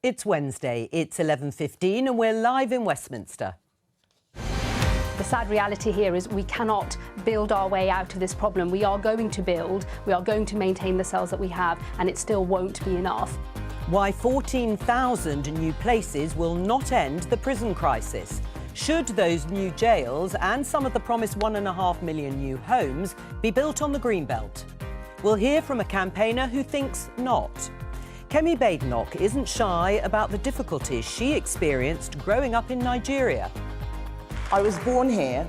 It's Wednesday, it's 11:15 and we're live in Westminster. The sad reality here is we cannot build our way out of this problem. We are going to build, we are going to maintain the cells that we have, and it still won't be enough. Why 14,000 new places will not end the prison crisis. Should those new jails and some of the promised 1.5 million new homes be built on the Greenbelt? We'll hear from a campaigner who thinks not. Kemi Badenoch isn't shy about the difficulties she experienced growing up in Nigeria. I was born here,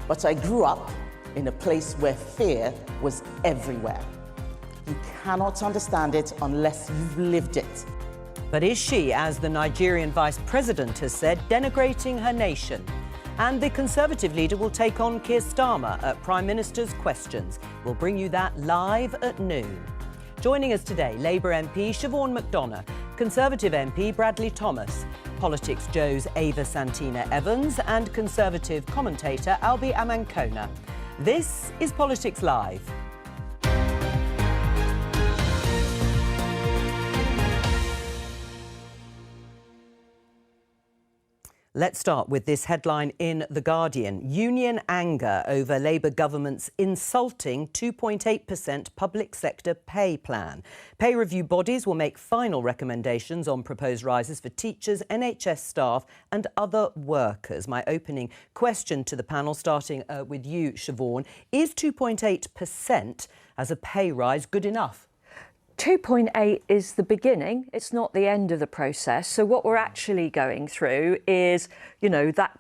but I grew up in a place where fear was everywhere. You cannot understand it unless you've lived it. But is she, as the Nigerian Vice President has said, denigrating her nation? And the Conservative leader will take on Keir Starmer at Prime Minister's Questions. We'll bring you that live at noon. Joining us today, Labour MP Siobhan McDonough, Conservative MP Bradley Thomas, Politics Joe's Ava Santina Evans and Conservative commentator Albie Amankona. This is Politics Live. Let's start with this headline in The Guardian. Union anger over Labour government's insulting 2.8% public sector pay plan. Pay review bodies will make final recommendations on proposed rises for teachers, NHS staff and other workers. My opening question to the panel, starting with you, Siobhan. Is 2.8% as a pay rise good enough? 2.8 is the beginning, it's not the end of the process. So what we're actually going through is, you know, that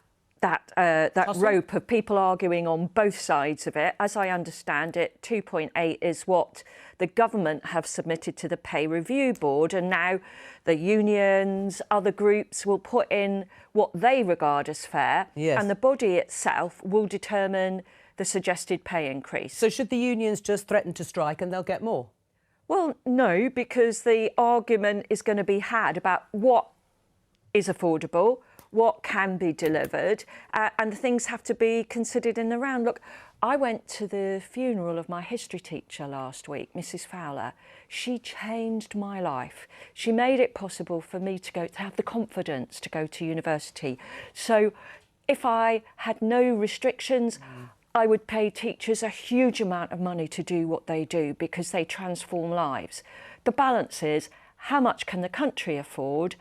rope of people arguing on both sides of it. As I understand it, 2.8 is what the government have submitted to the Pay Review Board, and now the unions, other groups will put in what they regard as fair, and the body itself will determine the suggested pay increase. So should the unions just threaten to strike and they'll get more? Well, no, because the argument is going to be had about what is affordable, what can be delivered, and things have to be considered in the round. Look, I went to the funeral of my history teacher last week, Mrs. Fowler. She changed my life. She made it possible for me to have the confidence to go to university. So if I had no restrictions, I would pay teachers a huge amount of money to do what they do because they transform lives. The balance is how much can the country afford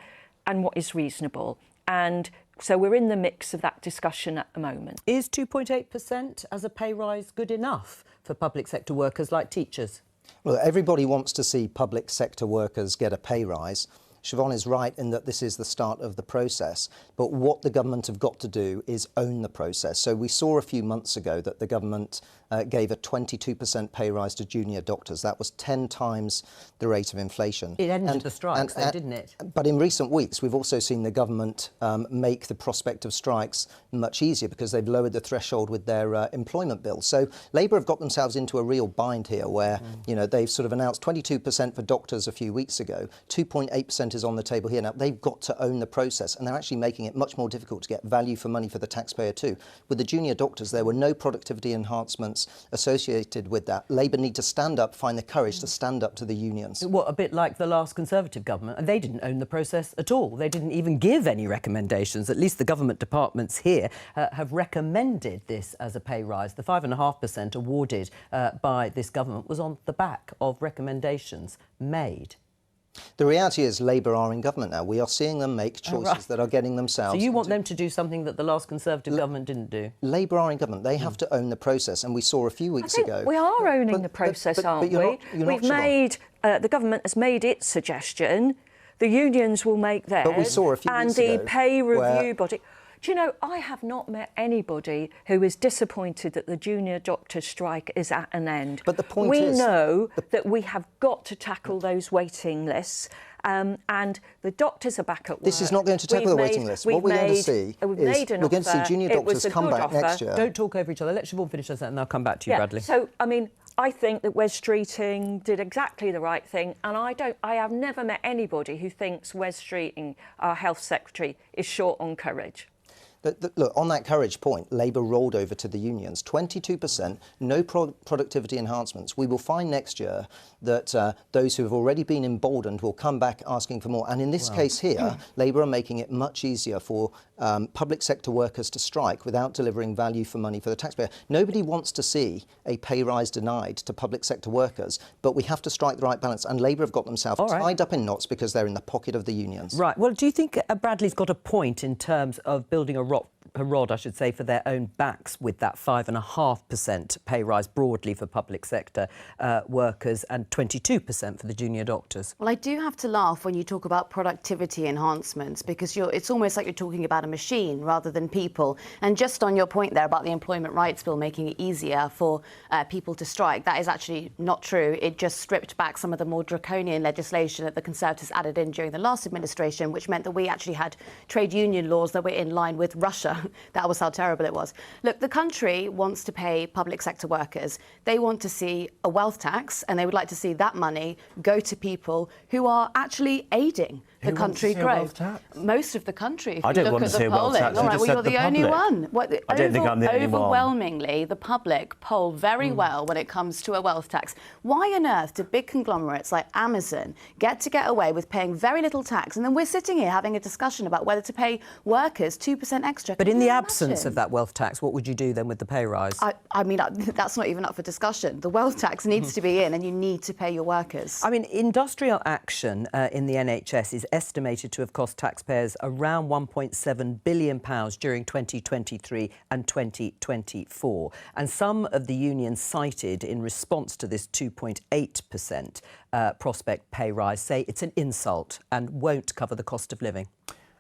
and what is reasonable. And so we're in the mix of that discussion at the moment. Is 2.8% as a pay rise good enough for public sector workers like teachers? Well, everybody wants to see public sector workers get a pay rise. Siobhan is right in that this is the start of the process, but what the government have got to do is own the process. So we saw a few months ago that the government gave a 22% pay rise to junior doctors. That was 10 times the rate of inflation. It ended the strikes, though, didn't it? But in recent weeks, we've also seen the government make the prospect of strikes much easier because they've lowered the threshold with their employment bill. So Labour have got themselves into a real bind here where, you know, they've sort of announced 22% for doctors a few weeks ago, 2.8% is on the table here now. They've got to own the process, and they're actually making it much more difficult to get value for money for the taxpayer too. With the junior doctors, there were no productivity enhancements associated with that. Labour need to stand up, find the courage to stand up to the unions. What, a bit like the last Conservative government? And they didn't own the process at all. They didn't even give any recommendations. At least the government departments here have recommended this as a pay rise. The 5.5% awarded by this government was on the back of recommendations made. The reality is Labour are in government now. We are seeing them make choices that are getting themselves... So you want them to do something that the last Conservative government didn't do? Labour are in government. They have to own the process, and we saw a few weeks ago... we are owning the process, aren't we? We've made... the government has made its suggestion. The unions will make theirs. But we saw a few weeks ago... And the pay review body... Do you know, I have not met anybody who is disappointed that the junior doctor strike is at an end. But the point is... We know that we have got to tackle those waiting lists, and the doctors are back at work. This is not going to tackle the waiting list. What we're going to see is we're going to see junior doctors come back next year. Don't talk over each other. Let Siobhan finish us and I'll come back to you, Bradley. So, I mean, I think that Wes Streeting did exactly the right thing, and I have never met anybody who thinks Wes Streeting, our health secretary, is short on courage. Look, on that courage point, Labour rolled over to the unions. 22%, no productivity enhancements. We will find next year that those who have already been emboldened will come back asking for more. And in this case here, Labour are making it much easier for public sector workers to strike without delivering value for money for the taxpayer. Nobody wants to see a pay rise denied to public sector workers, but we have to strike the right balance. And Labour have got themselves tied up in knots because they're in the pocket of the unions. Right. Well, do you think Bradley's got a point in terms of building a rod, I should say, for their own backs with that 5.5% pay rise broadly for public sector workers and 22% for the junior doctors? Well, I do have to laugh when you talk about productivity enhancements because it's almost like you're talking about a machine rather than people. And just on your point there about the Employment Rights Bill making it easier for people to strike, that is actually not true. It just stripped back some of the more draconian legislation that the Conservatives added in during the last administration, which meant that we actually had trade union laws that were in line with Russia. That was how terrible it was. Look, the country wants to pay public sector workers. They want to see a wealth tax, and they would like to see that money go to people who are actually aiding the country growth. Most of the country. If I don't want to see a wealth tax. All right, well, you're the only one. I don't think I'm the only one. Overwhelmingly, the public poll very well when it comes to a wealth tax. Why on earth do big conglomerates like Amazon get away with paying very little tax, and then we're sitting here having a discussion about whether to pay workers 2% extra? But in the absence of that wealth tax, what would you do then with the pay rise? I mean, that's not even up for discussion. The wealth tax needs to be in, and you need to pay your workers. I mean, industrial action in the NHS is estimated to have cost taxpayers around £1.7 billion during 2023 and 2024. And some of the unions cited in response to this 2.8% prospect pay rise say it's an insult and won't cover the cost of living.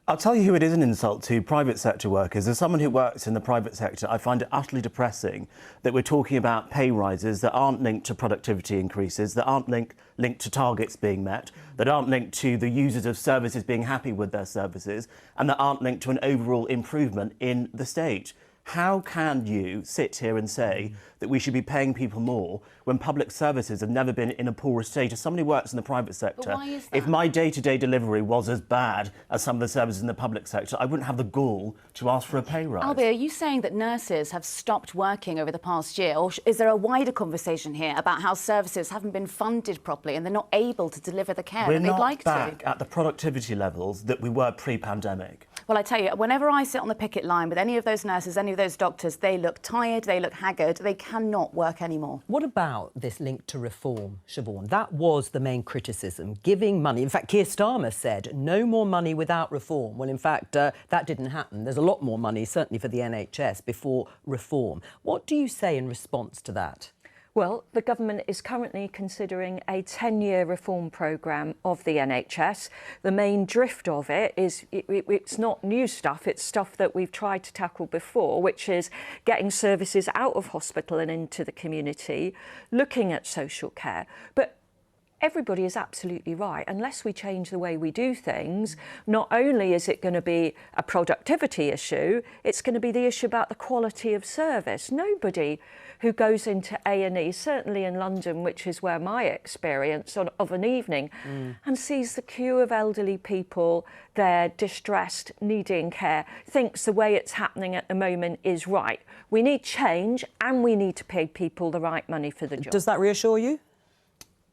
I'll tell you who it is an insult to: private sector workers. As someone who works in the private sector, I find it utterly depressing that we're talking about pay rises that aren't linked to productivity increases, that aren't linked to targets being met, that aren't linked to the users of services being happy with their services, and that aren't linked to an overall improvement in the state. How can you sit here and say that we should be paying people more when public services have never been in a poorer state? As somebody who works in the private sector, if my day-to-day delivery was as bad as some of the services in the public sector, I wouldn't have the gall to ask for a pay rise. Albie, are you saying that nurses have stopped working over the past year, or is there a wider conversation here about how services haven't been funded properly and they're not able to deliver the care that they'd like to? We're not back at the productivity levels that we were pre-pandemic. Well, I tell you, whenever I sit on the picket line with any of those nurses, any of those doctors, they look tired, they look haggard, they cannot work anymore. What about this link to reform, Siobhan? That was the main criticism, giving money. In fact, Keir Starmer said no more money without reform. Well, in fact, that didn't happen. There's a lot more money, certainly for the NHS, before reform. What do you say in response to that? Well, the government is currently considering a 10-year reform programme of the NHS. The main drift of it is it's not new stuff, it's stuff that we've tried to tackle before, which is getting services out of hospital and into the community, looking at social care. But everybody is absolutely right. Unless we change the way we do things, not only is it going to be a productivity issue, it's going to be the issue about the quality of service. Nobody who goes into A&E, certainly in London, which is where my experience of an evening, and sees the queue of elderly people there, distressed, needing care, thinks the way it's happening at the moment is right. We need change, and we need to pay people the right money for the job. Does that reassure you?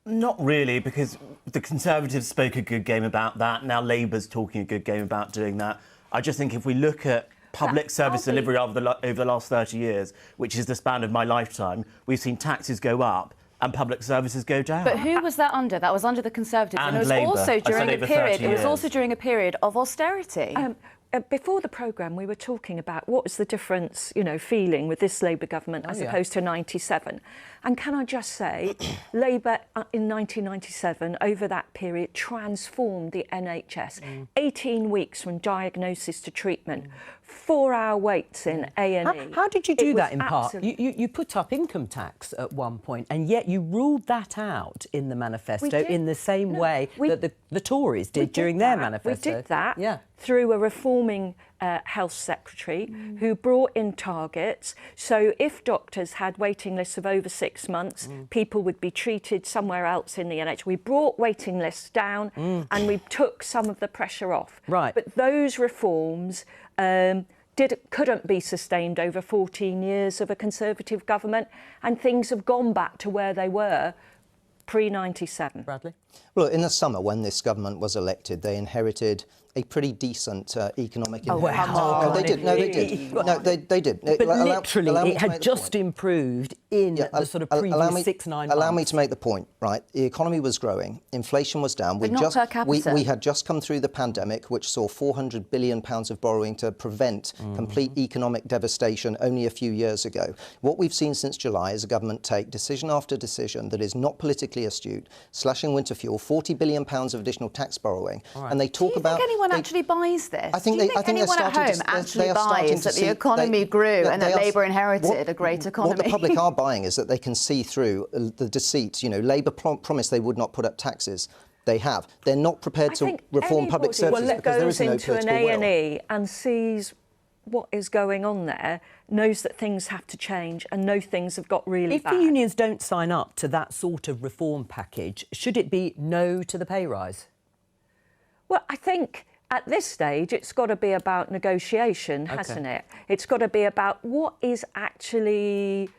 Not really, because the Conservatives spoke a good game about that. Now Labour's talking a good game about doing that. I just think if we look at public service delivery over the last 30 years, which is the span of my lifetime, we've seen taxes go up and public services go down. But who was that under? That was under the Conservatives, and it was Labour. also during a period. It was years. also during a period of austerity. Before the programme, we were talking about what was the difference, feeling with this Labour government as opposed to 97. And can I just say, Labour in 1997, over that period, transformed the NHS. 18 weeks from diagnosis to treatment, 4-hour waits in A&E. How did you do that in part? You put up income tax at one point, and yet you ruled that out in the manifesto in the same way that the Tories did during their manifesto. We did that through a reforming health secretary who brought in targets. So if doctors had waiting lists of over 6 months, people would be treated somewhere else in the NHS. We brought waiting lists down and we took some of the pressure off. Right. But those reforms couldn't be sustained over 14 years of a Conservative government, and things have gone back to where they were pre-97. Bradley? Well, in the summer, when this government was elected, they inherited a pretty decent economic wow. No, they did. No, they did. No, they did. But literally, allow me it to had make the just point. improved in the sort of previous 6-9 months. Allow me to make the point, right? The economy was growing, inflation was down. But not per capita. We had just come through the pandemic, which saw £400 billion of borrowing to prevent complete economic devastation only a few years ago. What we've seen since July is a government take decision after decision that is not politically astute, slashing winter fuel, £40 billion of additional tax borrowing, and they talk about. Do you think anyone actually buys this? I think Do you think anyone at home actually buys that the economy grew and that Labour inherited a great economy? What the public are buying is that they can see through the deceit. You know, Labour promised they would not put up taxes. They have. They're not prepared to reform public services because there is no political will. Goes into an A&E and sees what is going on there, knows that things have to change and know things have got really bad. If the unions don't sign up to that sort of reform package, should it be no to the pay rise? Well, I think at this stage it's got to be about negotiation, hasn't it? It's got to be about what is actually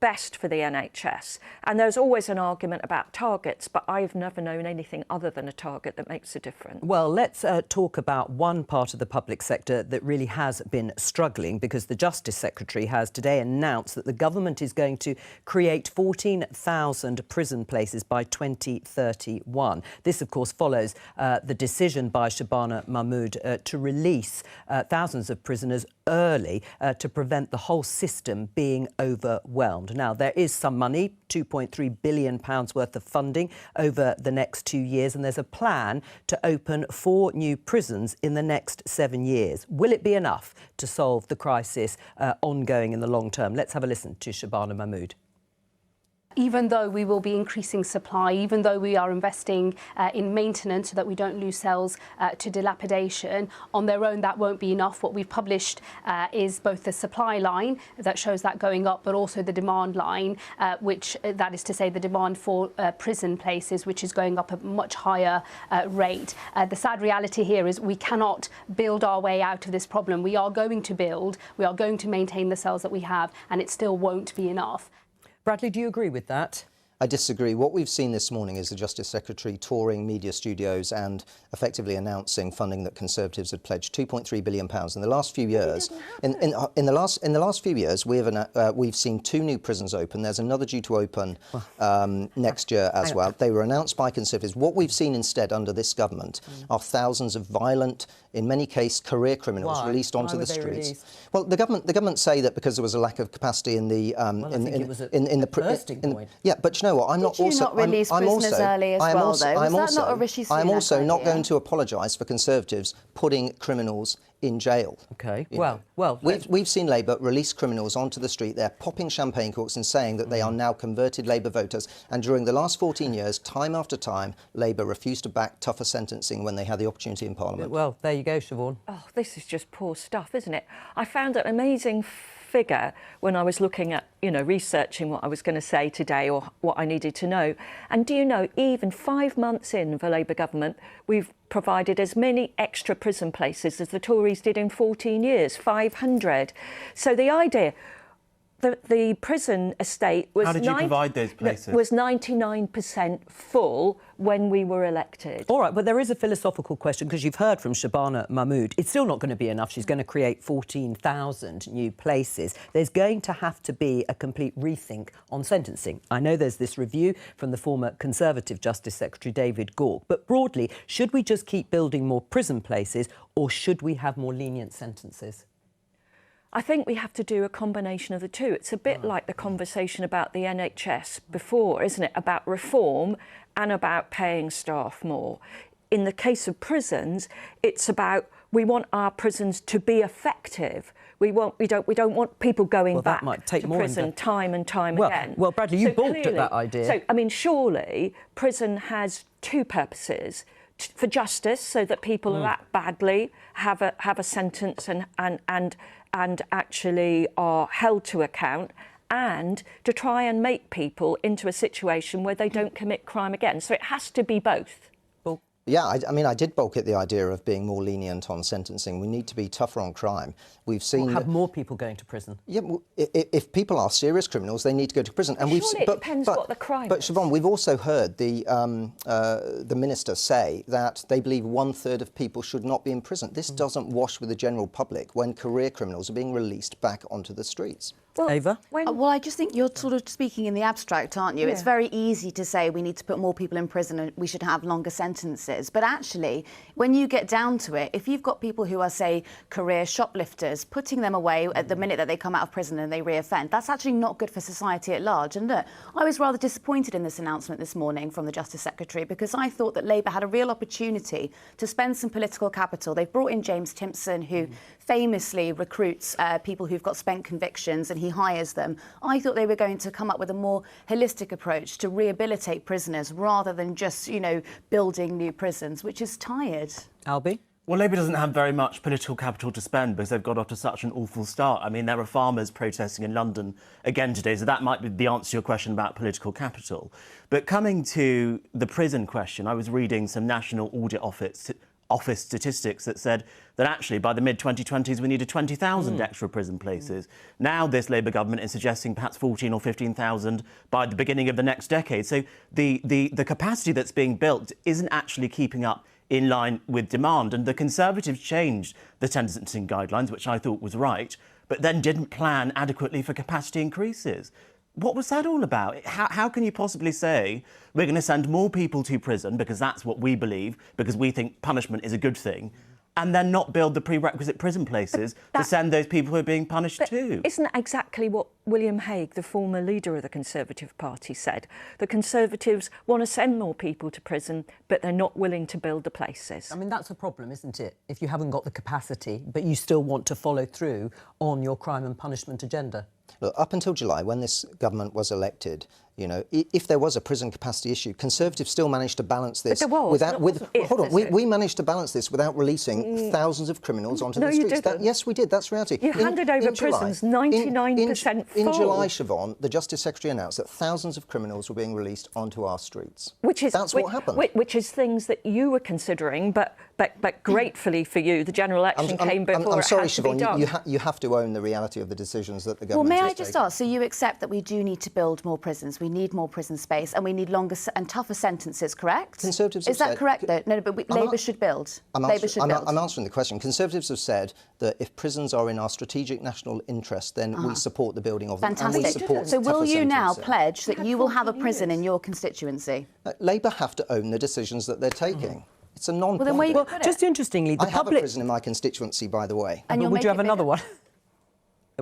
best for the NHS. And there's always an argument about targets, but I've never known anything other than a target that makes a difference. Well, let's talk about one part of the public sector that really has been struggling, because the Justice Secretary has today announced that the government is going to create 14,000 prison places by 2031. This, of course, follows the decision by Shabana Mahmood to release thousands of prisoners early to prevent the whole system being overwhelmed. Now, there is some money, £2.3 billion worth of funding over the next 2 years, and there's a plan to open 4 new prisons in the next 7 years. Will it be enough to solve the crisis ongoing in the long term? Let's have a listen to Shabana Mahmood. Even though we will be increasing supply, even though we are investing in maintenance so that we don't lose cells to dilapidation, on their own that won't be enough. What we've published is both the supply line that shows that going up, but also the demand line, which that is to say the demand for prison places, which is going up at a much higher rate. The sad reality here is we cannot build our way out of this problem. We are going to build, we are going to maintain the cells that we have, and it still won't be enough. Bradley, do you agree with that? I disagree. What we've seen this morning is the Justice Secretary touring media studios and effectively announcing funding that Conservatives had pledged, £2.3 billion. In the last few years, in the last few years, we've seen 2 new prisons open. There's another due to open next year as well. They were announced by Conservatives. What we've seen instead under this government are thousands of violent, in many cases, career criminals released onto the streets. Well, the government say that because there was a lack of capacity in the bursting point. Yeah, but you know what? I'm not Did you not release prisoners early as well, though? Was that not a Rishi Sunak I'm also not idea? going to apologise for Conservatives putting criminals in jail. OK, You know, we've seen Labour release criminals onto the street. They're popping champagne corks and saying that they are now converted Labour voters. And during the last 14 years, time after time, Labour refused to back tougher sentencing when they had the opportunity in Parliament. Well, there you go, Siobhan. Oh, this is just poor stuff, isn't it? I found an amazing figure when I was looking at, researching what I was going to say today or what I needed to know. And do you know, even 5 months in the Labour government, we've provided as many extra prison places as the Tories did in 14 years, 500. So the idea, the prison estate was... How did you provide those places? Was 99% full when we were elected. All right, but there is a philosophical question, because you've heard from Shabana Mahmood. It's still not going to be enough. She's going to create 14,000 new places. There's going to have to be a complete rethink on sentencing. I know there's this review from the former Conservative Justice Secretary David Gauke, but broadly, should we just keep building more prison places, or should we have more lenient sentences? I think we have to do a combination of the two. It's a bit like the conversation about the NHS before, isn't it? About reform and about paying staff more. In the case of prisons, it's about we want our prisons to be effective. We don't want people going back to prison time and time again. Well, Bradley, you balked at that idea. So, I mean, surely prison has 2 purposes. For justice, so that people who act badly have a sentence and actually are held to account, and to try and make people into a situation where they don't commit crime again. So it has to be both. Yeah, I mean, I did balk at the idea of being more lenient on sentencing. We need to be tougher on crime. We've seen have more people going to prison. Yeah, well, if people are serious criminals, they need to go to prison. And Surely it depends what the crime But is. Siobhan, we've also heard the minister say that they believe 1/3 of people should not be in prison. This doesn't wash with the general public when career criminals are being released back onto the streets. Well, Ava? Well, I just think you're sort of speaking in the abstract, aren't you? Yeah. It's very easy to say we need to put more people in prison and we should have longer sentences. But actually, when you get down to it, if you've got people who are, say, career shoplifters, putting them away at the minute that they come out of prison and they reoffend, that's actually not good for society at large. And look, I was rather disappointed in this announcement this morning from the Justice Secretary because I thought that Labour had a real opportunity to spend some political capital. They've brought in James Timpson, who famously recruits people who've got spent convictions and he hires them. I thought they were going to come up with a more holistic approach to rehabilitate prisoners rather than just, you know, building new prisons, which is tired. Albie? Well, Labour doesn't have very much political capital to spend because they've got off to such an awful start. I mean, there are farmers protesting in London again today, so that might be the answer to your question about political capital. But coming to the prison question, I was reading some National Audit Office statistics that said that actually by the mid-2020s we needed 20,000 extra prison places. Now this Labour government is suggesting perhaps 14 or 15,000 by the beginning of the next decade. So the capacity that's being built isn't actually keeping up in line with demand. And the Conservatives changed the sentencing guidelines, which I thought was right, but then didn't plan adequately for capacity increases. What was that all about? How can you possibly say we're going to send more people to prison because that's what we believe, because we think punishment is a good thing, and then not build the prerequisite prison places to send those people who are being punished too? Isn't that exactly what William Hague, the former leader of the Conservative Party, said? The Conservatives want to send more people to prison, but they're not willing to build the places. I mean, that's a problem, isn't it? If you haven't got the capacity, but you still want to follow through on your crime and punishment agenda. Look, up until July, when this government was elected, you know, if there was a prison capacity issue, Conservatives still managed to balance this without. We managed to balance this without releasing thousands of criminals onto the streets. You didn't. Yes, we did. That's reality. You handed over prisons 99% full. In July, Siobhan, the Justice Secretary announced that thousands of criminals were being released onto our streets. What happened. Which is things that you were considering, but gratefully for you, the general election came before. I'm sorry, it had to be Siobhan. done. You have to own the reality of the decisions that the government. Well, may has I just taken. ask? So you accept that we do need to build more prisons, we need more prison space, and we need longer and tougher sentences, correct? Conservatives is have that said, correct? Though? No, but Labour should build. I'm Labour answering the question. Conservatives have said that if prisons are in our strategic national interest, then we support the building of them. Fantastic. And we support so will you now sentencing. pledge that you will have a prison in your constituency? Labour have to own the decisions that they're taking. It's a non-point. then where you Well, put it? just interestingly, the I have a public... prison in my constituency, by the way. And But you'll would make you have it another bigger. one?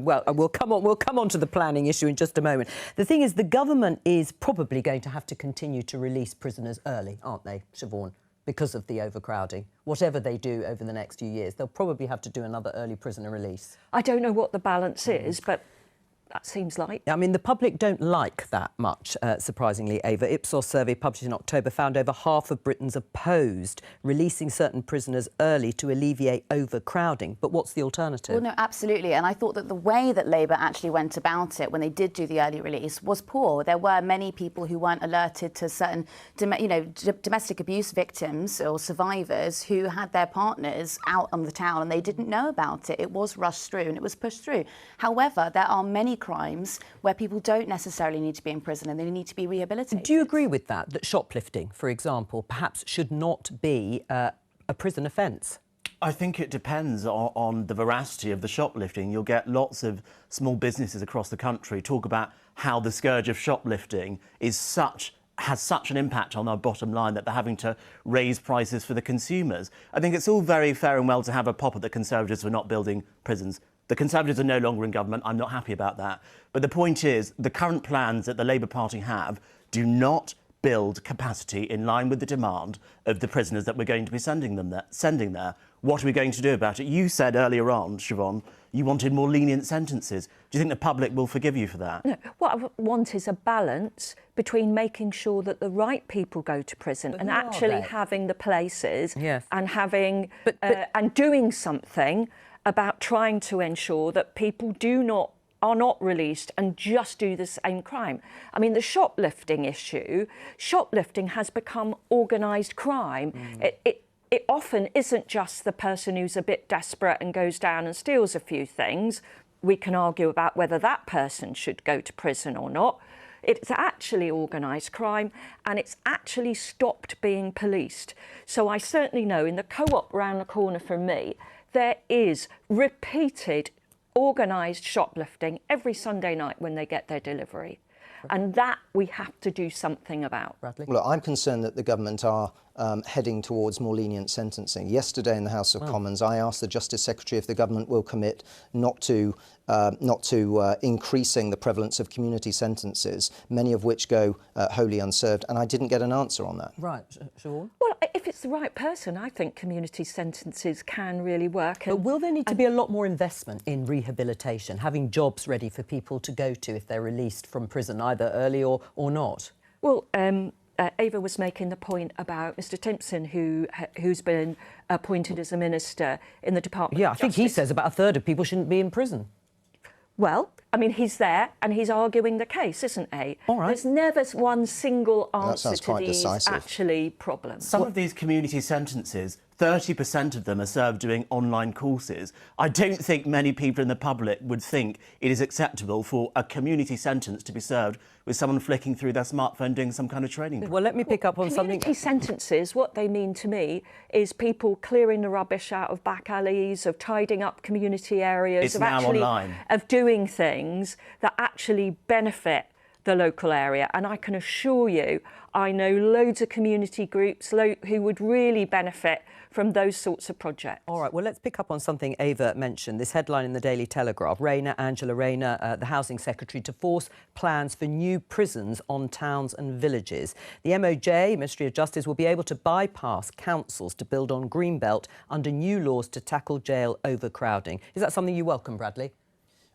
Well, we'll come on to the planning issue in just a moment. The thing is, the government is probably going to have to continue to release prisoners early, aren't they, Siobhan, because of the overcrowding. Whatever they do over the next few years, they'll probably have to do another early prisoner release. I don't know what the balance is, but that seems like. I mean, the public don't like that much, surprisingly, Ava. Ipsos survey published in October found over half of Britons opposed releasing certain prisoners early to alleviate overcrowding. But what's the alternative? Well, no, absolutely. And I thought that the way that Labour actually went about it when they did do the early release was poor. There were many people who weren't alerted to certain, domestic abuse victims or survivors who had their partners out on the town and they didn't know about it. It was rushed through and it was pushed through. However, there are many crimes where people don't necessarily need to be in prison and they need to be rehabilitated. Do you agree with that shoplifting, for example, perhaps should not be a prison offence? I think it depends on the veracity of the shoplifting. You'll get lots of small businesses across the country talk about how the scourge of shoplifting has such an impact on our bottom line that they're having to raise prices for the consumers. I think it's all very fair and well to have a pop at the Conservatives for not building prisons. The Conservatives are no longer in government. I'm not happy about that. But the point is, the current plans that the Labour Party have do not build capacity in line with the demand of the prisoners that we're going to be sending there. What are we going to do about it? You said earlier on, Siobhan, you wanted more lenient sentences. Do you think the public will forgive you for that? No, what I want is a balance between making sure that the right people go to prison and actually having the places and having and doing something about trying to ensure that people do not are not released and just do the same crime. I mean, the shoplifting issue, shoplifting has become organised crime. It often isn't just the person who's a bit desperate and goes down and steals a few things. We can argue about whether that person should go to prison or not. It's actually organised crime, and it's actually stopped being policed. So I certainly know in the Co-op round the corner from me, there is repeated organised shoplifting every Sunday night when they get their delivery. And that we have to do something about. Bradley? Well, I'm concerned that the government are heading towards more lenient sentencing. Yesterday in the House of Commons, I asked the Justice Secretary if the government will commit not to increasing the prevalence of community sentences, many of which go wholly unserved, and I didn't get an answer on that. Right, Siobhan? Well, if it's the right person, I think community sentences can really work. But will there need to be a lot more investment in rehabilitation, having jobs ready for people to go to if they're released from prison, either early or not? Well, Ava was making the point about Mr Timpson, who's been appointed as a minister in the Department Yeah, of I think he Justice. says about a third of people shouldn't be in prison. Well, I mean, he's there and he's arguing the case, isn't he? All right. There's never one single answer sounds to quite these decisive. actually problems. Some of these community sentences, 30% of them are served doing online courses. I don't think many people in the public would think it is acceptable for a community sentence to be served with someone flicking through their smartphone doing some kind of training. Well, let me pick up on something. Community sentences, what they mean to me is people clearing the rubbish out of back alleys, of tidying up community areas, It's now online. of doing things that actually benefit the local area. And I can assure you, I know loads of community groups who would really benefit from those sorts of projects. All right, well, let's pick up on something Ava mentioned. This headline in the Daily Telegraph, Angela Rayner, the Housing Secretary, to force plans for new prisons on towns and villages. The MOJ, Ministry of Justice, will be able to bypass councils to build on Greenbelt under new laws to tackle jail overcrowding. Is that something you welcome, Bradley?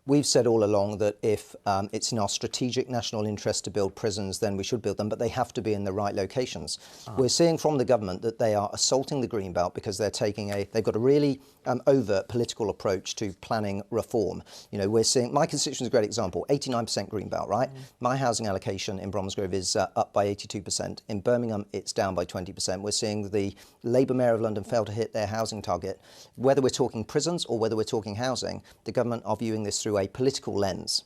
We've said all along that if it's in our strategic national interest to build prisons, then we should build them, but they have to be in the right locations. We're seeing from the government that they are assaulting the Greenbelt because they've got a really overt political approach to planning reform. You know, we're seeing, my constituency is a great example, 89% Greenbelt, right? My housing allocation in Bromsgrove is up by 82%. In Birmingham, it's down by 20%. We're seeing the Labour Mayor of London fail to hit their housing target. Whether we're talking prisons or whether we're talking housing, the government are viewing this through a political lens.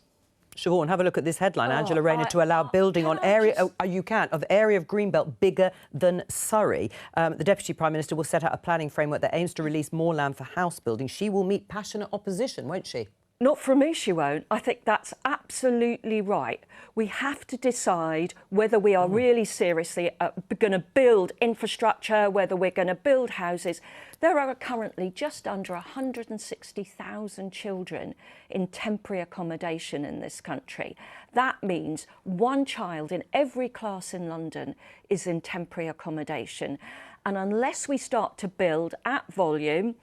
Siobhan, have a look at this headline. Angela Rayner to allow building on area, of area of Greenbelt bigger than Surrey. The Deputy Prime Minister will set out a planning framework that aims to release more land for house building. She will meet passionate opposition, won't she? Not from me, she won't. I think that's absolutely right. We have to decide whether we are really seriously going to build infrastructure, whether we're going to build houses. There are currently just under 160,000 children in temporary accommodation in this country. That means one child in every class in London is in temporary accommodation. And unless we start to build at volume,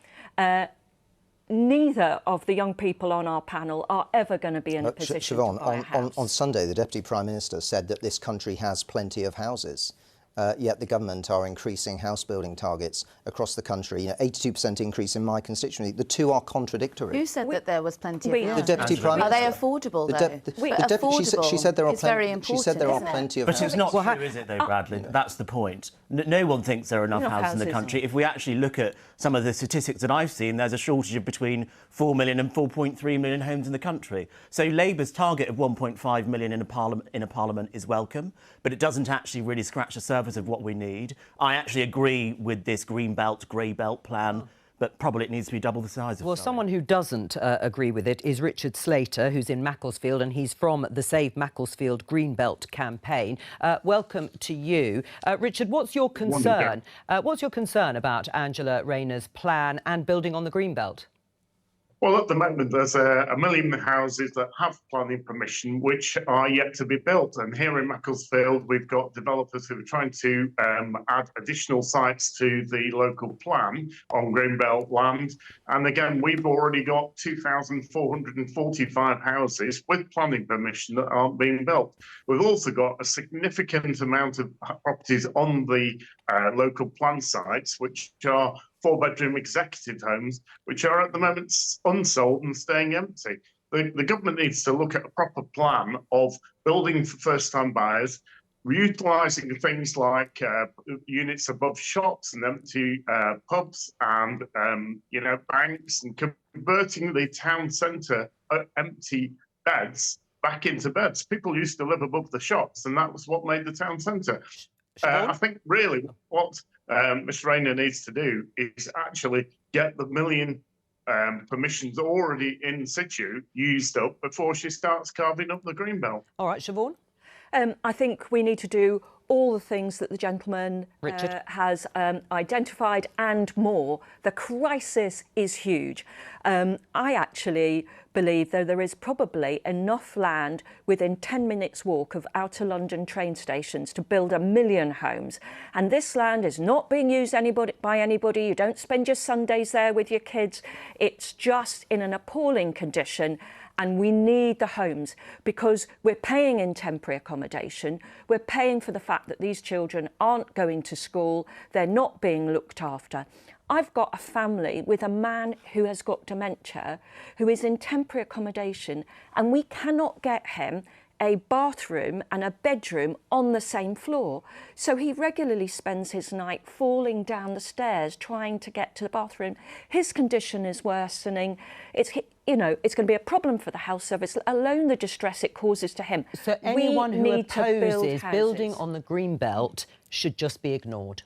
neither of the young people on our panel are ever going to be in a position to buy a house. On Sunday, the Deputy Prime Minister said that this country has plenty of houses. Yet the government are increasing house building targets across the country. 82% increase in my constituency. The two are contradictory. Who said that there was plenty of The Deputy Prime Are Minister. they affordable, though? She said there are It's very she important, said there are isn't it? plenty of But houses. it's not true, is it, though, Bradley? That's the point. No one thinks there are enough houses in the country. If we actually look at some of the statistics that I've seen, there's a shortage of between 4 million and 4.3 million homes in the country. So Labour's target of 1.5 million in a parliament is welcome, but it doesn't actually really scratch the surface of what we need. I actually agree with this green belt, grey belt plan, but probably it needs to be double the size of Well, someone who doesn't agree with it is Richard Slater, who's in Macclesfield, and he's from the Save Macclesfield Green Belt campaign. Welcome to you. Richard, what's your concern? What's your concern about Angela Rayner's plan and building on the Green Belt? Well, at the moment, there's a million houses that have planning permission which are yet to be built. And here in Macclesfield, we've got developers who are trying to add additional sites to the local plan on Greenbelt land. And again, we've already got 2,445 houses with planning permission that aren't being built. We've also got a significant amount of properties on the local plan sites, which are 4-bedroom executive homes, which are at the moment unsold and staying empty. The government needs to look at a proper plan of building for first-time buyers, utilising things like units above shops and empty pubs and banks, and converting the town centre empty beds back into beds. People used to live above the shops, and that was what made the town centre. I think really what Mr. Rayner needs to do is actually get the million permissions already in situ used up before she starts carving up the greenbelt. All right, Siobhan? I think we need to do all the things that the gentleman has identified and more. The crisis is huge. I actually believe, though, there is probably enough land within 10 minutes walk of outer London train stations to build 1 million homes. And this land is not being used by anybody. You don't spend your Sundays there with your kids. It's just in an appalling condition. And we need the homes because we're paying in temporary accommodation. We're paying for the fact that these children aren't going to school. They're not being looked after. I've got a family with a man who has got dementia, who is in temporary accommodation, and we cannot get him a bathroom and a bedroom on the same floor. So he regularly spends his night falling down the stairs trying to get to the bathroom. His condition is worsening. It's going to be a problem for the health service, let alone the distress it causes to him. So anyone who opposes building on the Greenbelt should just be ignored.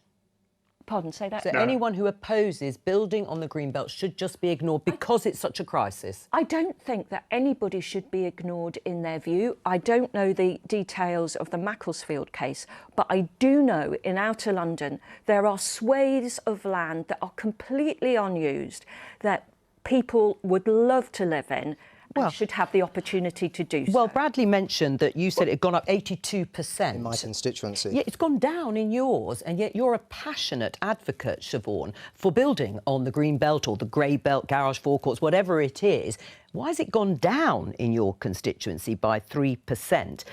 Pardon, say that? So anyone who opposes building on the Greenbelt should just be ignored because it's such a crisis? I don't think that anybody should be ignored in their view. I don't know the details of the Macclesfield case, but I do know in outer London there are swathes of land that are completely unused that people would love to live in. And should have the opportunity to do so. Well, Bradley mentioned that you said it had gone up 82%. In my constituency. Yeah, it's gone down in yours, and yet you're a passionate advocate, Siobhan, for building on the Green Belt or the Grey Belt, garage forecourts, whatever it is. Why has it gone down in your constituency by 3%?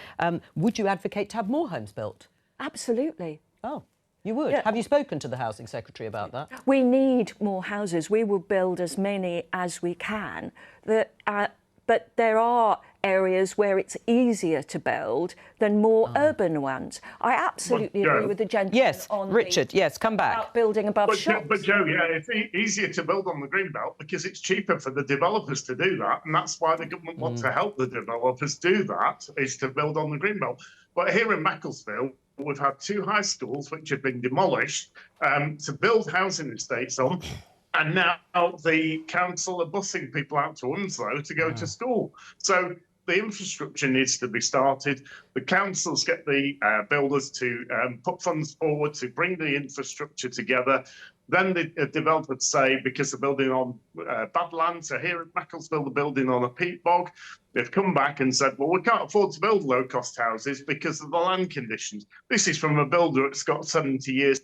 Would you advocate to have more homes built? Absolutely. Oh. You would? Yeah. Have you spoken to the Housing Secretary about that? We need more houses. We will build as many as we can. But there are areas where it's easier to build than more urban ones. I absolutely agree with the gentleman. Yes, Richard, yes, come back. About building above shops. But Joe, yeah, it's easier to build on the Greenbelt because it's cheaper for the developers to do that, and that's why the government wants to help the developers do that, is to build on the Greenbelt. But here in Macclesfield, we've had 2 high schools which have been demolished to build housing estates on. And now the council are bussing people out to Onslow to go to school. So the infrastructure needs to be started. The councils get the builders to put funds forward to bring the infrastructure together. Then the developers say, because they're building on bad land, so here at Macclesfield they're building on a peat bog. They've come back and said, well, we can't afford to build low-cost houses because of the land conditions. This is from a builder that's got 70 years.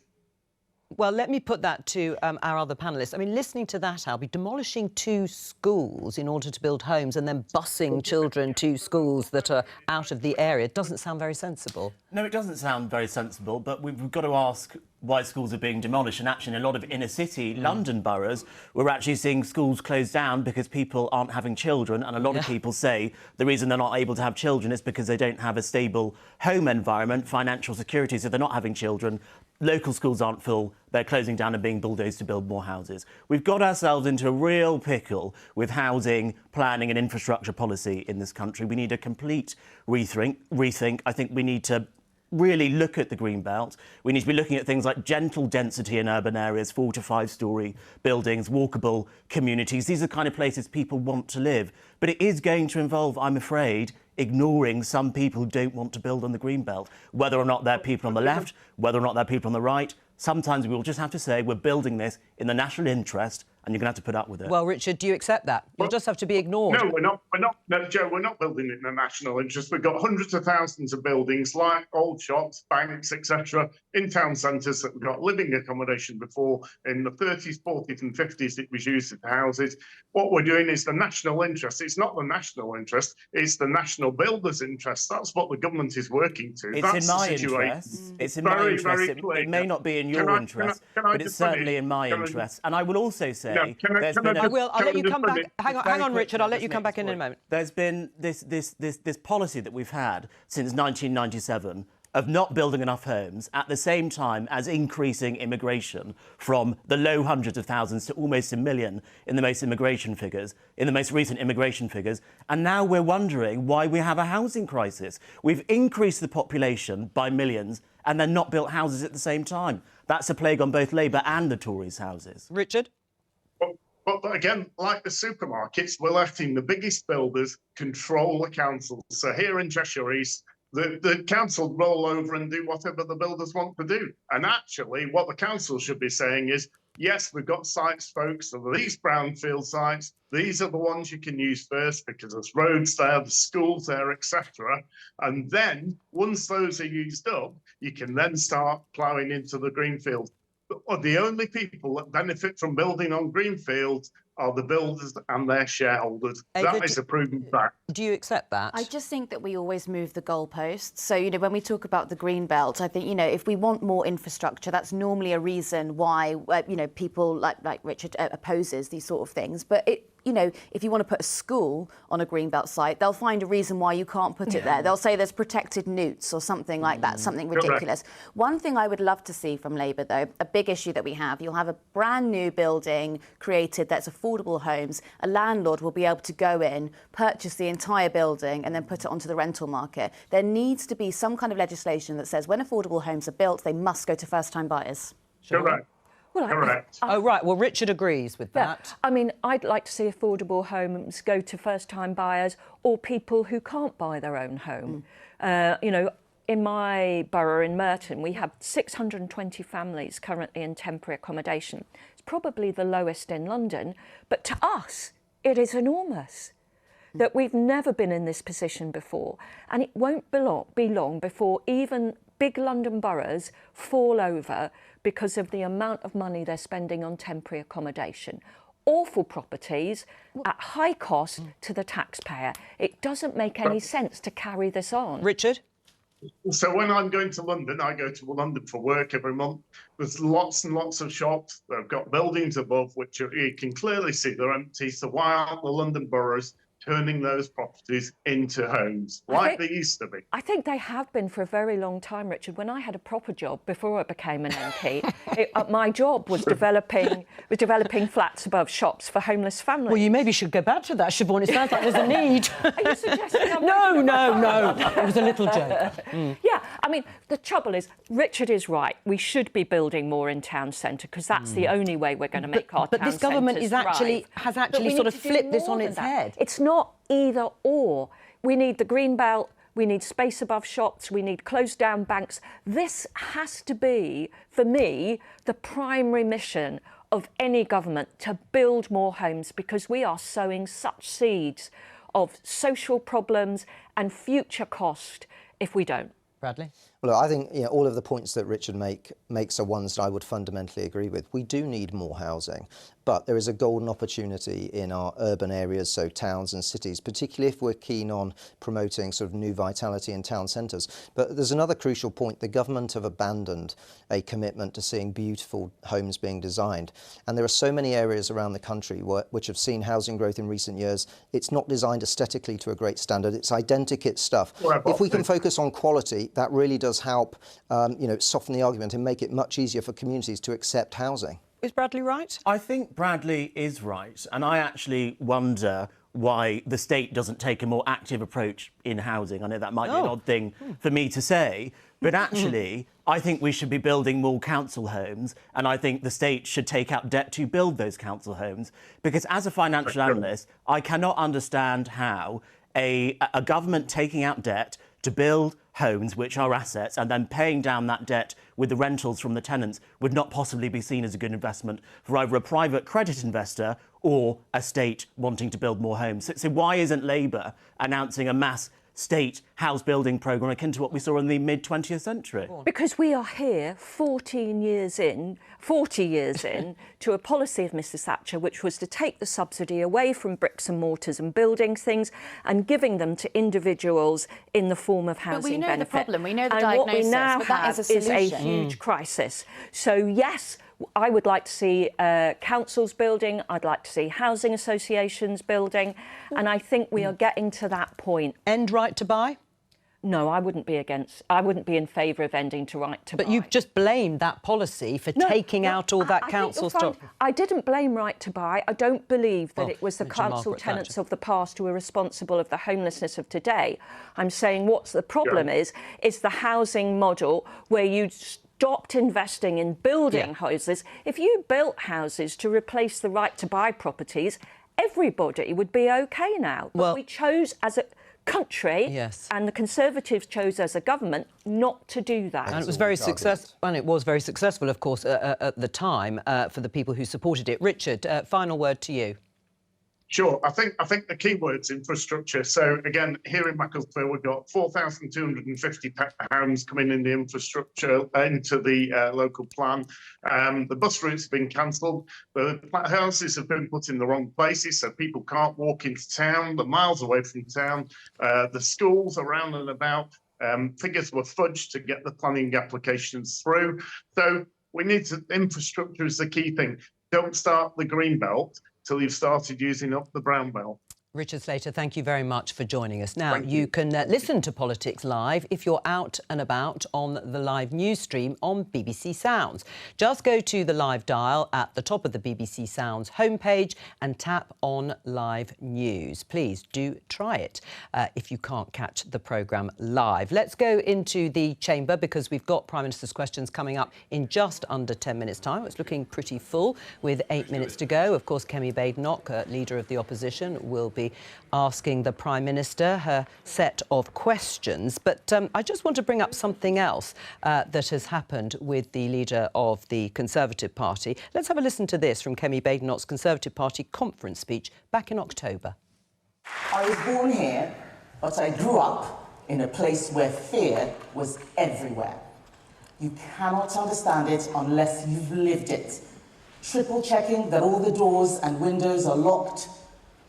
Well, let me put that to our other panellists. I mean, listening to that, Albie, demolishing 2 schools in order to build homes and then busing children to schools that are out of the area doesn't sound very sensible. No, it doesn't sound very sensible, but we've got to ask why schools are being demolished. And actually, in a lot of inner-city London boroughs, we're actually seeing schools closed down because people aren't having children. And a lot of people say the reason they're not able to have children is because they don't have a stable home environment, financial security, so they're not having children. Local schools aren't full, they're closing down and being bulldozed to build more houses. We've got ourselves into a real pickle with housing, planning and infrastructure policy in this country. We need a complete rethink. I think we need to really look at the Greenbelt. We need to be looking at things like gentle density in urban areas, 4 to 5 storey buildings, walkable communities. These are the kind of places people want to live. But it is going to involve, I'm afraid, ignoring some people who don't want to build on the Greenbelt, whether or not they're people on the left, whether or not they're people on the right. Sometimes we will just have to say we're building this in the national interest and you're going to have to put up with it. Well, Richard, do you accept that? You'll just have to be ignored. No, we're not. No, Joe, we're not building it in the national interest. We've got hundreds of thousands of buildings like old shops, banks, etc. in town centres that we've got living accommodation before. In the 30s, 40s and 50s, it was used as houses. What we're doing is the national interest. It's not the national interest, it's the national builders' interest. That's what the government is working to. It's That's in my the situation. interest. It's in my interest. It may not be in your interest, but it's certainly in my interest. And I will also say say can I there's just been I will. I'll let you come Just back. Hang Very on, quickly, Richard. I'll let this you come next back in a point. moment. There's been this policy that we've had since 1997 of not building enough homes at the same time as increasing immigration from the low hundreds of thousands to almost a million in the most recent immigration figures. And now we're wondering why we have a housing crisis. We've increased the population by millions and then not built houses at the same time. That's a plague on both Labour and the Tories' houses. Richard? But again, like the supermarkets, we're letting the biggest builders control the councils. So here in Cheshire East, the council roll over and do whatever the builders want to do. And actually, what the council should be saying is, yes, we've got sites, folks, so these brownfield sites, these are the ones you can use first because there's roads there, there's schools there, etc. And then, once those are used up, you can then start ploughing into the greenfield. But the only people that benefit from building on greenfields are the builders and their shareholders. Ava, That is a proven fact. Do you accept that? I just think that we always move the goalposts. So, when we talk about the green belt, I think, if we want more infrastructure, that's normally a reason why, people like Richard opposes these sort of things. But if you want to put a school on a greenbelt site, they'll find a reason why you can't put it there. They'll say there's protected newts or something like that, something ridiculous. One thing I would love to see from Labour, though, a big issue that we have, you'll have a brand new building created that's affordable homes. A landlord will be able to go in, purchase the entire building and then put it onto the rental market. There needs to be some kind of legislation that says when affordable homes are built, they must go to first-time buyers. Correct. Well, Correct. Oh, right. Well, Richard agrees with that. Yeah. I mean, I'd like to see affordable homes go to first-time buyers or people who can't buy their own home. In my borough in Merton, we have 620 families currently in temporary accommodation. It's probably the lowest in London, but to us, it is enormous. That we've never been in this position before, and it won't be long before even big London boroughs fall over because of the amount of money they're spending on temporary accommodation. Awful properties at high cost to the taxpayer. It doesn't make any sense to carry this on. Richard? So when I'm going to London, I go to London for work every month. There's lots and lots of shops. They've got buildings above, which you can clearly see they're empty. So why aren't the London boroughs turning those properties into homes like they used to be? I think they have been for a very long time, Richard. When I had a proper job before I became an MP, my job was developing flats above shops for homeless families. Well, you maybe should go back to that, Siobhan. It sounds like there's a need. Are you suggesting I'm No. It was a little joke. Yeah, I mean, the trouble is, Richard is right. We should be building more in town centre because that's the only way we're going to make our town centres But this government thrive. has But we sort need of to do flipped this more on than its that. head. It's not either or. We need the green belt, we need space above shops, we need closed down banks. This has to be, for me, the primary mission of any government, to build more homes, because we are sowing such seeds of social problems and future cost if we don't. Bradley? Well, I think all of the points that Richard makes are ones that I would fundamentally agree with. We do need more housing, but there is a golden opportunity in our urban areas, so towns and cities, particularly if we're keen on promoting sort of new vitality in town centres. But there's another crucial point. The government have abandoned a commitment to seeing beautiful homes being designed. And there are so many areas around the country which have seen housing growth in recent years. It's not designed aesthetically to a great standard. It's identikit stuff. If we can focus on quality, that really does help soften the argument and make it much easier for communities to accept housing. Is Bradley right? I think Bradley is right, and I actually wonder why the state doesn't take a more active approach in housing. I know that might be an odd thing for me to say, but actually I think we should be building more council homes, and I think the state should take out debt to build those council homes, because as a financial analyst, I cannot understand how a government taking out debt to build homes which are assets and then paying down that debt with the rentals from the tenants would not possibly be seen as a good investment for either a private credit investor or a state wanting to build more homes. So why isn't Labour announcing a mass state house building programme akin to what we saw in the mid-20th century? Because we are here 40 years in to a policy of Mrs Thatcher, which was to take the subsidy away from bricks and mortars and building things and giving them to individuals in the form of housing But we know benefit. the problem, we know the and diagnosis, what we now but that have is a solution. huge crisis. So yes, I would like to see councils building, I'd like to see housing associations building, and I think we are getting to that point. End right to buy? No, I wouldn't be in favour of ending to right to buy. But you've just blamed that policy for taking out all that council stock. I didn't blame right to buy. I don't believe that it was the council tenants of the past who are responsible of the homelessness of today. I'm saying what's the problem is the housing model where you stopped investing in building houses. If you built houses to replace the right to buy properties, everybody would be OK now. But we chose as a country, and the Conservatives chose as a government not to do that. And it was very successful. And it was very successful, of course, at the time for the people who supported it. Richard, final word to you. Sure. I think the key word's infrastructure. So again, here in Macclesfield, we've got 4,250 homes coming in the infrastructure into the local plan. The bus routes have been cancelled. The houses have been put in the wrong places, so people can't walk into town. They're miles away from town. The schools around and about. Figures were fudged to get the planning applications through. So we need to, infrastructure is the key thing. Don't start the green belt till you've started using up the brown belt. Richard Slater, thank you very much for joining us. Now, you can listen to Politics Live if you're out and about on the live news stream on BBC Sounds. Just go to the live dial at the top of the BBC Sounds homepage and tap on Live News. Please do try it if you can't catch the programme live. Let's go into the chamber because we've got Prime Minister's questions coming up in just under 10 minutes' time. It's looking pretty full with 8 minutes to go. Of course, Kemi Badenoch, Leader of the Opposition, will be asking the Prime Minister her set of questions. But I just want to bring up something else that has happened with the leader of the Conservative Party. Let's have a listen to this from Kemi Badenoch's Conservative Party conference speech back in October. I was born here, but I grew up in a place where fear was everywhere. You cannot understand it unless you've lived it. Triple checking that all the doors and windows are locked,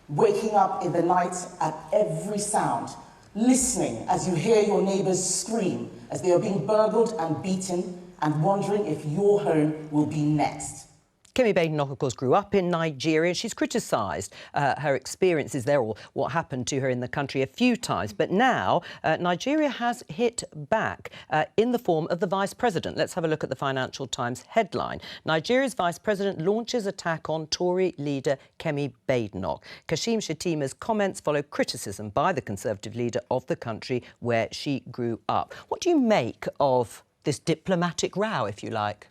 waking up in the night at every sound, listening as you hear your neighbours scream as they are being burgled and beaten, and wondering if your home will be next. Kemi Badenoch, of course, grew up in Nigeria. She's criticised her experiences there or what happened to her in the country a few times. But now Nigeria has hit back in the form of the Vice President. Let's have a look at the Financial Times headline. Nigeria's Vice President launches attack on Tory leader Kemi Badenoch. Kashim Shettima's comments follow criticism by the Conservative leader of the country where she grew up. What do you make of this diplomatic row, if you like?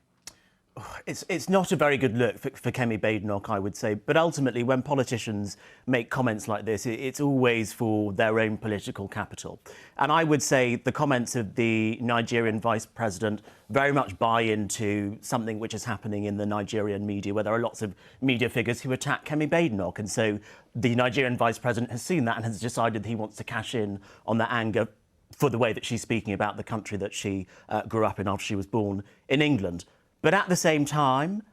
It's not a very good look for Kemi Badenoch, I would say. But ultimately, when politicians make comments like this, it's always for their own political capital. And I would say the comments of the Nigerian Vice President very much buy into something which is happening in the Nigerian media, where there are lots of media figures who attack Kemi Badenoch. And so the Nigerian Vice President has seen that and has decided that he wants to cash in on that anger for the way that she's speaking about the country that she grew up in after she was born in England. But at the same time,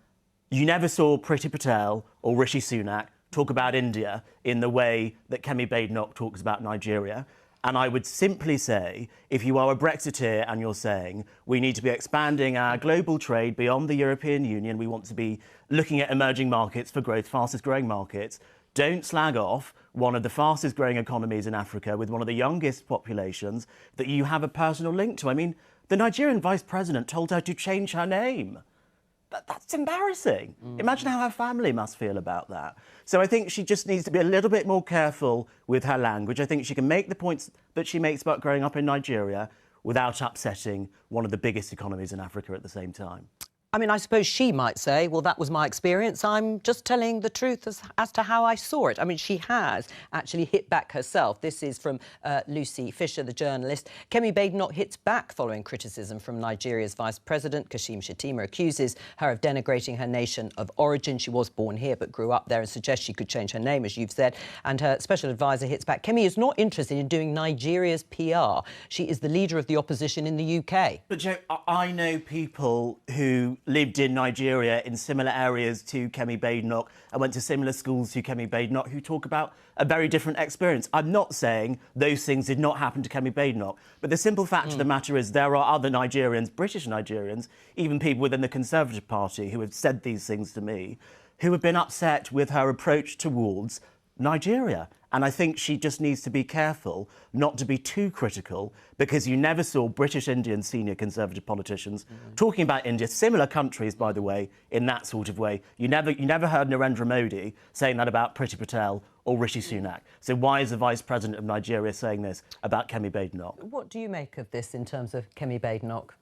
you never saw Priti Patel or Rishi Sunak talk about India in the way that Kemi Badenoch talks about Nigeria. And I would simply say, if you are a Brexiteer and you're saying we need to be expanding our global trade beyond the European Union, we want to be looking at emerging markets for growth, fastest growing markets, don't slag off one of the fastest growing economies in Africa with one of the youngest populations that you have a personal link to. I mean, the Nigerian Vice President told her to change her name. That's embarrassing. Imagine how her family must feel about that. So I think she just needs to be a little bit more careful with her language. I think she can make the points that she makes about growing up in Nigeria without upsetting one of the biggest economies in Africa at the same time. I mean, I suppose she might say, well, that was my experience. I'm just telling the truth as to how I saw it. I mean, she has actually hit back herself. This is from Lucy Fisher, the journalist. Kemi Badenoch hits back following criticism from Nigeria's Vice President. Kashim Shettima accuses her of denigrating her nation of origin. She was born here but grew up there and suggests she could change her name, as you've said. And her special advisor hits back. Kemi is not interested in doing Nigeria's PR. She is the leader of the opposition in the UK. But, Joe, I know people who lived in Nigeria in similar areas to Kemi Badenoch and went to similar schools to Kemi Badenoch who talk about a very different experience. I'm not saying those things did not happen to Kemi Badenoch, but the simple fact of the matter is there are other Nigerians, British Nigerians, even people within the Conservative Party who have said these things to me, who have been upset with her approach towards Nigeria. And I think she just needs to be careful not to be too critical, because you never saw British Indian senior Conservative politicians talking about India, similar countries, by the way, in that sort of way. You never heard Narendra Modi saying that about Priti Patel or Rishi Sunak. So why is the Vice President of Nigeria saying this about Kemi Badenoch? What do you make of this in terms of Kemi Badenoch?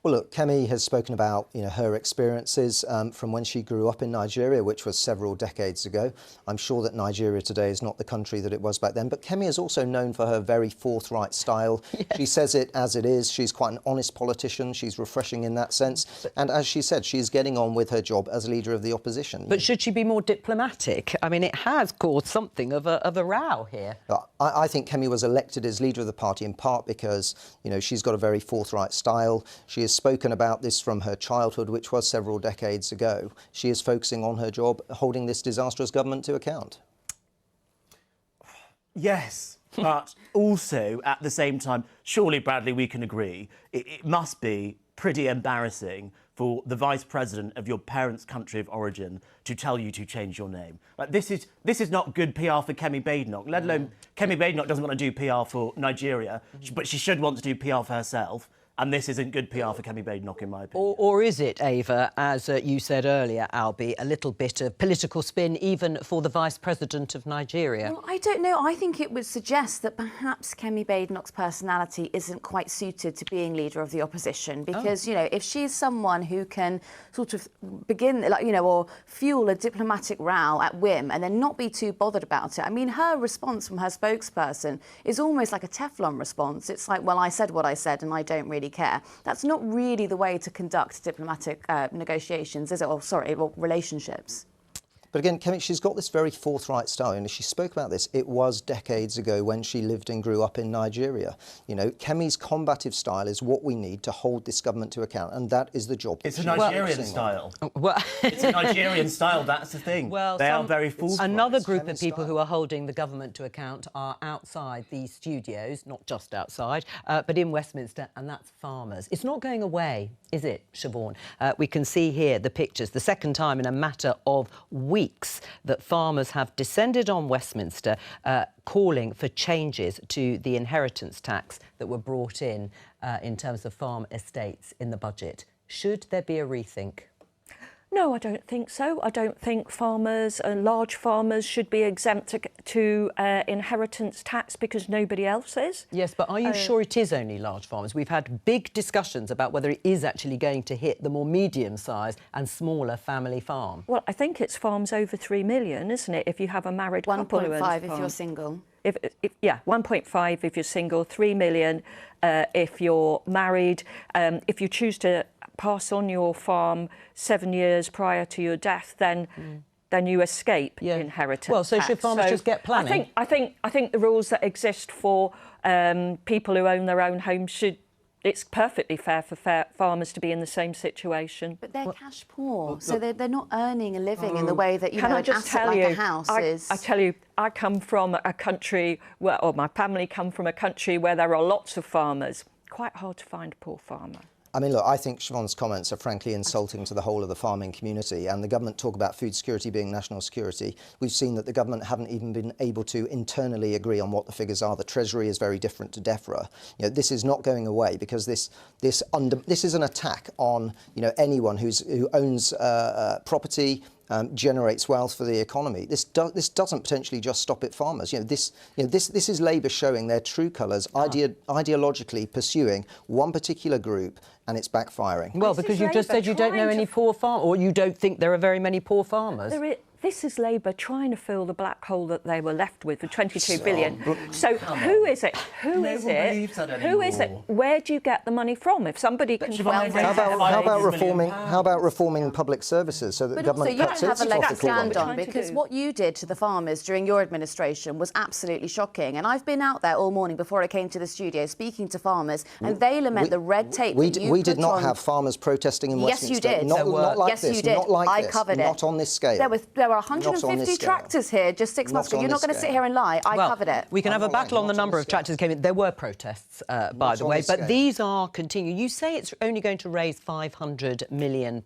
Well, look, Kemi has spoken about her experiences from when she grew up in Nigeria, which was several decades ago. I'm sure that Nigeria today is not the country that it was back then, but Kemi is also known for her very forthright style. Yes. She says it as it is. She's quite an honest politician. She's refreshing in that sense. And as she said, she's getting on with her job as leader of the opposition. But should she be more diplomatic? I mean, it has caused something of a row here. I think Kemi was elected as leader of the party in part because, she's got a very forthright style. She has spoken about this from her childhood, which was several decades ago. She is focusing on her job, holding this disastrous government to account. Yes, but also, at the same time, surely, Bradley, we can agree, it must be pretty embarrassing for the Vice President of your parents' country of origin to tell you to change your name. Like, this is not good PR for Kemi Badenoch, let alone Kemi Badenoch doesn't want to do PR for Nigeria, but she should want to do PR for herself. And this isn't good PR for Kemi Badenoch, in my opinion. Or is it, Ava, as you said earlier, Albie, a little bit of political spin even for the Vice President of Nigeria? Well, I don't know. I think it would suggest that perhaps Kemi Badenoch's personality isn't quite suited to being leader of the opposition because, if she's someone who can sort of begin, or fuel a diplomatic row at whim and then not be too bothered about it. I mean, her response from her spokesperson is almost like a Teflon response. It's like, well, I said what I said and I don't really care. That's not really the way to conduct diplomatic negotiations, is it? Or relationships. But again, Kemi, she's got this very forthright style, and she spoke about this. It was decades ago when she lived and grew up in Nigeria. Kemi's combative style is what we need to hold this government to account, and that is the job. It's a Nigerian style. It's a Nigerian style, that's the thing. Well, they are very forthright. Another group of people who are holding the government to account are outside these studios, not just outside, but in Westminster, and that's farmers. It's not going away, is it, Siobhan? We can see here the pictures, the second time in a matter of weeks that farmers have descended on Westminster calling for changes to the inheritance tax that were brought in terms of farm estates in the budget. Should there be a rethink? No, I don't think so. I don't think farmers, large farmers, should be exempt to inheritance tax because nobody else is. Yes, but are you sure it is only large farmers? We've had big discussions about whether it is actually going to hit the more medium-sized and smaller family farm. Well, I think it's farms over 3 million, isn't it, if you have a married couple who owns 1.5 if you're single. 1.5 if you're single, 3 million if you're married. If you choose to pass on your farm 7 years prior to your death, then you escape inheritance. Well, so tax. should farmers just get planning? I think the rules that exist for people who own their own homes should. It's perfectly fair for farmers to be in the same situation. But they're cash poor, so they're not earning a living in the way that Can I just tell you, a house is. I tell you, I come from a country or my family come from a country where there are lots of farmers. Quite hard to find a poor farmer. I mean, look, I think Siobhan's comments are frankly insulting to the whole of the farming community, and the government talk about food security being national security. We've seen that the government haven't even been able to internally agree on what the figures are. The Treasury is very different to DEFRA. This is not going away because this is an attack on anyone who owns property. Generates wealth for the economy. This doesn't potentially just stop at farmers. This is Labour showing their true colours, ideologically pursuing one particular group, and it's backfiring. Well, because you just said you don't know any poor farmers, or you don't think there are very many poor farmers. This is Labour trying to fill the black hole that they were left with for 22 billion. So who is it? Who is it? Who is it? Where do you get the money from? If somebody can find how about reforming public services so that the government cuts its But also, you don't have a leg to stand profit? on, because what you did to the farmers during your administration was absolutely shocking. And I've been out there all morning before I came to the studio speaking to farmers, and they lament the red tape. We did not have farmers protesting in Westminster. Yes, you did. Not like yes, this. you did. Not like I this. covered it. Not on this scale. There were 150 tractors here just 6 months ago. You're not going to sit here and lie. I covered it. We can have a battle on the number of tractors that came in. There were protests, by the way, but these are continuing. You say it's only going to raise £500 million.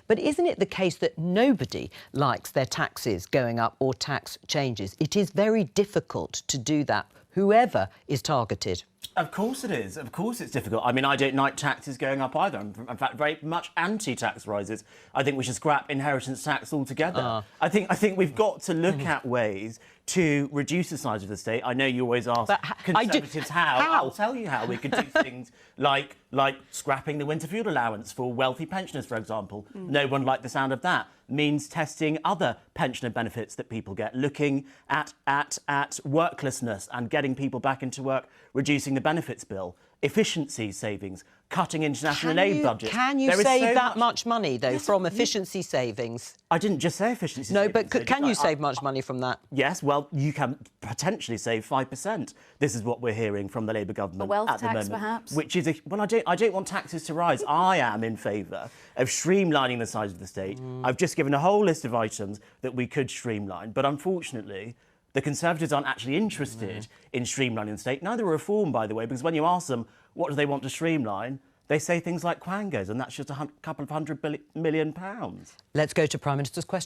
But isn't it the case that nobody likes their taxes going up or tax changes? It is very difficult to do that, whoever is targeted. Of course it is. Of course it's difficult. I mean, I don't like taxes going up either. I'm, in fact, very much anti-tax rises. I think we should scrap inheritance tax altogether. I think we've got to look at ways to reduce the size of the state. I know you always ask Conservatives how. I'll tell you how. We could do things like scrapping the winter fuel allowance for wealthy pensioners, for example. No one liked the sound of that. Means testing other pensioner benefits that people get, looking at worklessness and getting people back into work, reducing the benefits bill, efficiency savings, cutting international aid budgets. Can you save that much money, though, from efficiency savings? I didn't just say efficiency savings. No, but can you save much money from that? Yes, well, you can potentially save 5%. This is what we're hearing from the Labour government a wealth at the tax, moment. Perhaps? Which is, well, I don't want taxes to rise. I am in favour of streamlining the size of the state. I've just given a whole list of items that we could streamline, but unfortunately, the Conservatives aren't actually interested in streamlining the state. Neither are Reform, by the way, because when you ask them what do they want to streamline, they say things like quangos, and that's just a couple of £100 million. Let's go to Prime Minister's question.